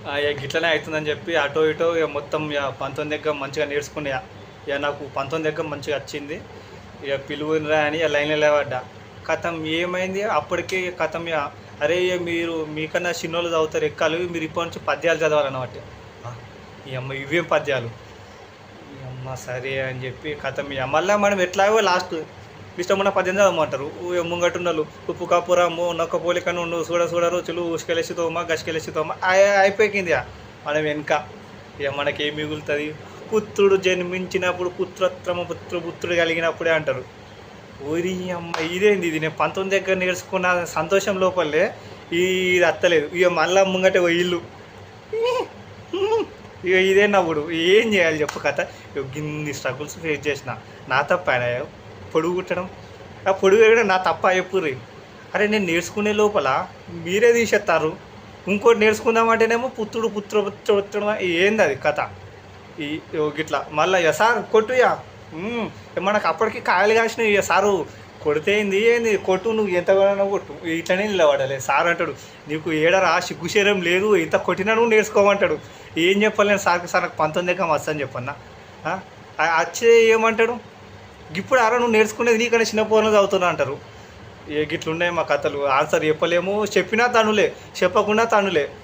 ఇక గిట్లనే అవుతుందని చెప్పి అటో ఇటో ఇక మొత్తం ఇక 19 దగ్గర మంచిగా నేర్చుకుని ఇక నాకు 19 దగ్గర మంచిగా వచ్చింది. ఇక పిలువురా అని ఇక లైన్లో లేవడ్డా. కథం ఏమైంది అప్పటికే కథం ఇక అరే ఇక మీరు మీకన్నా చిన్నోళ్ళు చదువుతారు ఎక్కాలు, మీరు ఇప్పటి నుంచి పద్యాలు చదవాలన్నమాట. ఈ అమ్మ ఇవేం పద్యాలు, ఈ అమ్మ సరే అని చెప్పి కథం ఇక మళ్ళీ మనం ఎట్లాగో లాస్ట్ ఇష్టమున్న పద్యం చదవమంటారు. ముంగటున్నలు ఉప్పు కాపురము నొక్క పోలికను నువ్వు చూడ రుచులు ఉసుకెళ్ళేసి తోమ గసుకెళ్ళేసి తోమ అయిపోయింది. మనం వెనక ఇక మనకేం మిగులుతుంది, పుత్రుడు జన్మించినప్పుడు పుత్రోత్తమ పుత్రుడు కలిగినప్పుడే అంటారు. ఓరి అమ్మ ఇదేంది ఇది, నేను 19 దగ్గర నేర్చుకున్న సంతోషం లోపలే ఇది అత్తలేదు. ఇక మళ్ళా ముంగటే ఇల్లు ఇక ఇదే నవ్వుడు. ఏం చేయాలి చెప్పు కథ. ఇక గిన్ని స్ట్రగుల్స్ ఫేస్ చేసిన నా తప్ప పొడుగు కుట్టడం, ఆ పొడుగు వేయడం నా తప్ప చెప్పుర్రి. అరే నేను నేర్చుకునే లోపల మీరే తీసేస్తారు, ఇంకోటి నేర్చుకుందామంటేనేమో పుత్రుడు ఏంది అది కథ. ఈ గిట్లా మళ్ళీ సార్ కొట్టుయా మనకు అప్పటికి కాయలు కాసినాయి. ఇక సారు కొడితే ఏంది కొట్టు, నువ్వు ఎంతగానో కొట్టు, ఇట్లనే నిలబడాలి. సార్ అంటాడు నీకు ఏడరా సిగ్గుశరం లేదు, ఇంత కొట్టినా నువ్వు నేర్చుకోమంటాడు. ఏం చెప్పలేను సార్కి, సార్ నాకు 19 దగ్గర వస్తుందని చెప్పన్నా. వచ్చే ఏమంటాడు, ఇప్పుడు ఆరా నువ్వు నేర్చుకునేది నీకన్నా చిన్న పోరలు చదువుతున్నా అంటారు. గిట్లున్నాయి మా కథలు. ఆన్సర్ చెప్పలేము, చెప్పినా తనులే, చెప్పకుండా తనులే.